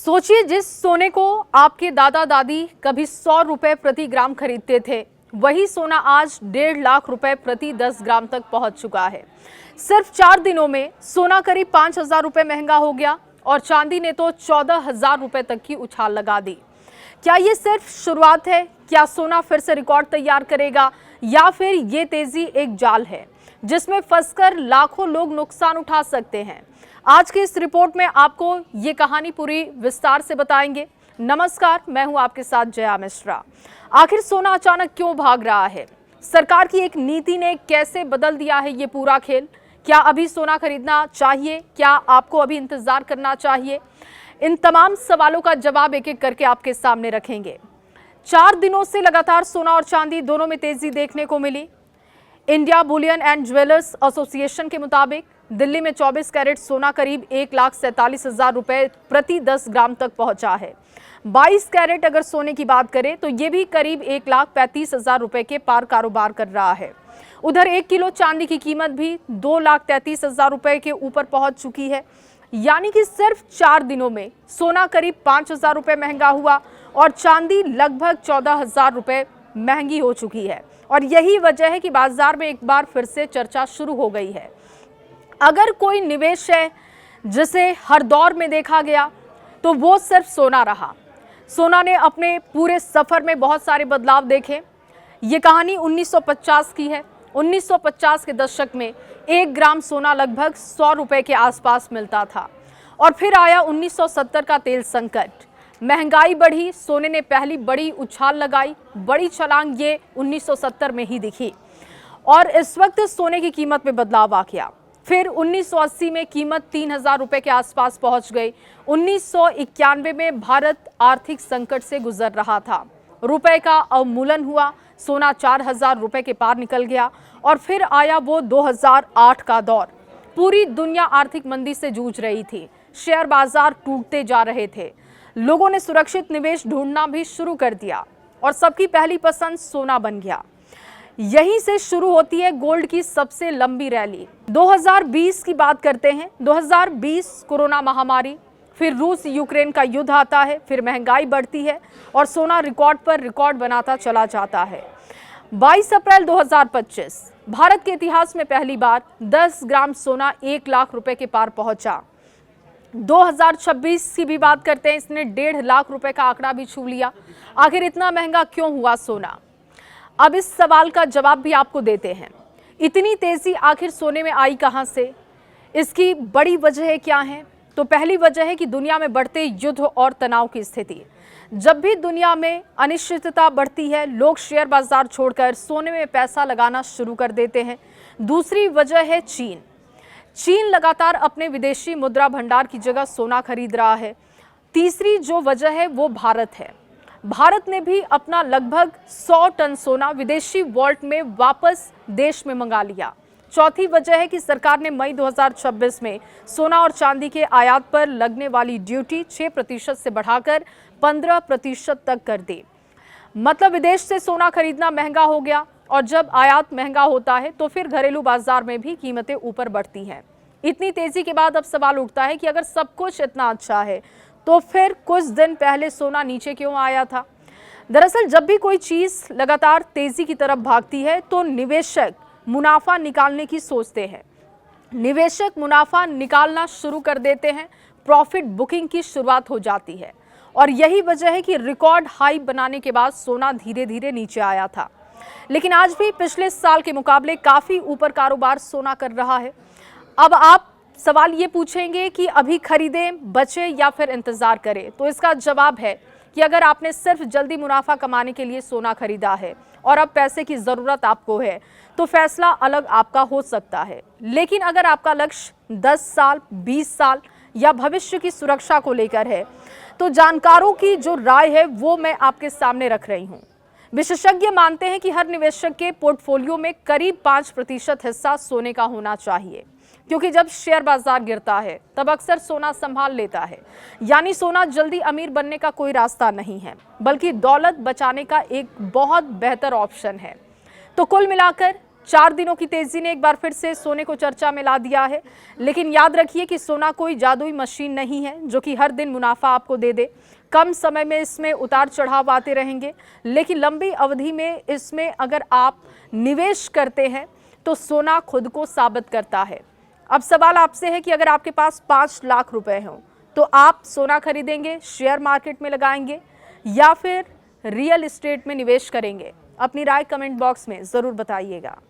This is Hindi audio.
सोचिए, जिस सोने को आपके दादा दादी कभी 100 रुपए प्रति ग्राम खरीदते थे, वही सोना आज 1.5 लाख रुपए प्रति 10 ग्राम तक पहुंच चुका है। सिर्फ 4 दिनों में सोना करीब 5,000 रुपए महंगा हो गया और चांदी ने तो 14,000 रुपए तक की उछाल लगा दी। क्या ये सिर्फ शुरुआत है? क्या सोना फिर से रिकॉर्ड तैयार करेगा या फिर ये तेजी एक जाल है जिसमें फंसकर लाखों लोग नुकसान उठा सकते हैं? आज की इस रिपोर्ट में आपको ये कहानी पूरी विस्तार से बताएंगे। नमस्कार, मैं हूं आपके साथ जया मिश्रा। आखिर सोना अचानक क्यों भाग रहा है? सरकार की एक नीति ने कैसे बदल दिया है ये पूरा खेल? क्या अभी सोना खरीदना चाहिए? क्या आपको अभी इंतजार करना चाहिए? इन तमाम सवालों का जवाब एक एक करके आपके सामने रखेंगे। 4 दिनों से लगातार सोना और चांदी दोनों में तेजी देखने को मिली। India bullion and jewellers association के मुताबिक दिल्ली में 24 कैरेट सोना करीब 1,47,000 रुपए प्रति 10 ग्राम तक पहुंचा है। 22 कैरेट अगर सोने की बात करें तो ये भी करीब 1,35,000 रुपए के पार कारोबार कर रहा है। उधर 1 किलो चांदी की कीमत भी 2,33,000 रुपए के ऊपर पहुंच चुकी है। यानी कि सिर्फ 4 दिनों में सोना करीब 5,000 रुपए महंगा हुआ और चांदी लगभग 14,000 रुपए महंगी हो चुकी है। और यही वजह है कि बाजार में एक बार फिर से चर्चा शुरू हो गई है। अगर कोई निवेश है जिसे हर दौर में देखा गया तो वो सिर्फ सोना रहा। सोना ने अपने पूरे सफर में बहुत सारे बदलाव देखे। ये कहानी 1950 की है। 1950 के दशक में 1 ग्राम सोना लगभग 100 रुपए के आसपास मिलता था। और फिर आया 1970 का तेल संकट। महंगाई बढ़ी, सोने ने पहली बड़ी उछाल लगाई। बड़ी छलांग ये 1970 में ही दिखी और इस वक्त सोने की कीमत में बदलाव आ गया। फिर 1980 में कीमत 3,000 रुपए के आसपास पहुंच गई। 1991 में भारत आर्थिक संकट से गुजर रहा था। रुपए का अवमूल्यन हुआ, सोना 4,000 रुपए के पार निकल गया। और फिर आया वो 2008 का दौर। पूरी दुनिया आर्थिक मंदी से जूझ रही थी। शेयर बाजार टूटते जा रहे थे। लोगों ने सुरक्षित निवेश ढूंढना भी शुरू कर दिया और सबकी पहली पसंद सोना बन गया। यहीं से शुरू होती है गोल्ड की सबसे लंबी रैली। 2020 की बात करते हैं। 2020 कोरोना महामारी, फिर रूस यूक्रेन का युद्ध आता है, फिर महंगाई बढ़ती है और सोना रिकॉर्ड पर रिकॉर्ड बनाता चला जाता है। 22 अप्रैल 2025 भारत के इतिहास में पहली बार 10 ग्राम सोना 1 लाख रुपए के पार पहुंचा। 2026 की भी बात करते हैं, इसने 1.5 लाख रुपए का आंकड़ा भी छू लिया। आखिर इतना महंगा क्यों हुआ सोना? अब इस सवाल का जवाब भी आपको देते हैं। इतनी तेजी आखिर सोने में आई कहां से? इसकी बड़ी वजह क्या है? तो पहली वजह है कि दुनिया में बढ़ते युद्ध और तनाव की स्थिति। जब भी दुनिया में अनिश्चितता बढ़ती है, लोग शेयर बाजार छोड़कर सोने में पैसा लगाना शुरू कर देते हैं। दूसरी वजह है चीन। चीन लगातार अपने विदेशी मुद्रा भंडार की जगह सोना खरीद रहा है। तीसरी जो वजह है वो भारत है। भारत ने भी अपना लगभग 100 टन सोना विदेशी वॉल्ट में वापस देश में मंगा लिया। चौथी वजह है कि सरकार ने मई 2026 में सोना और चांदी के आयात पर लगने वाली ड्यूटी 6% से बढ़ाकर 15% तक कर दी। मतलब विदेश से सोना खरीदना महंगा हो गया और जब आयात महंगा होता है तो फिर घरेलू बाजार में भी कीमतें ऊपर बढ़ती हैं। इतनी तेजी के बाद अब सवाल उठता है कि अगर सब कुछ इतना अच्छा है तो फिर कुछ दिन पहले सोना नीचे क्यों आया था? दरअसल जब भी कोई चीज लगातार तेजी की तरफ भागती है तो निवेशक मुनाफा निकालने की सोचते हैं। निवेशक मुनाफा निकालना शुरू कर देते हैं। प्रॉफिट बुकिंग की शुरुआत हो जाती है और यही वजह है कि रिकॉर्ड हाई बनाने के बाद सोना धीरे धीरे नीचे आया था। लेकिन आज भी पिछले साल के मुकाबले काफी ऊपर कारोबार सोना कर रहा है। अब आप सवाल ये पूछेंगे कि अभी खरीदें, बचे या फिर इंतजार करें? तो इसका जवाब है कि अगर आपने सिर्फ जल्दी मुनाफा कमाने के लिए सोना खरीदा है और अब पैसे की जरूरत आपको है तो फैसला अलग आपका हो सकता है। लेकिन अगर आपका लक्ष्य 10 साल, 20 साल या भविष्य की सुरक्षा को लेकर है तो जानकारों की जो राय है वो मैं आपके सामने रख रही हूँ। विशेषज्ञ मानते हैं कि हर निवेशक के पोर्टफोलियो में करीब 5% हिस्सा सोने का होना चाहिए, क्योंकि जब शेयर बाजार गिरता है तब अक्सर सोना संभाल लेता है। यानी सोना जल्दी अमीर बनने का कोई रास्ता नहीं है, बल्कि दौलत बचाने का एक बहुत बेहतर ऑप्शन है। तो कुल मिलाकर 4 दिनों की तेजी ने एक बार फिर से सोने को चर्चा में ला दिया है। लेकिन याद रखिए कि सोना कोई जादुई मशीन नहीं है जो कि हर दिन मुनाफा आपको दे दे। कम समय में इसमें उतार चढ़ाव आते रहेंगे, लेकिन लंबी अवधि में इसमें अगर आप निवेश करते हैं तो सोना खुद को साबित करता है। अब सवाल आपसे है कि अगर आपके पास 5 लाख रुपए हों तो आप सोना खरीदेंगे, शेयर मार्केट में लगाएंगे या फिर रियल एस्टेट में निवेश करेंगे? अपनी राय कमेंट बॉक्स में जरूर बताइएगा।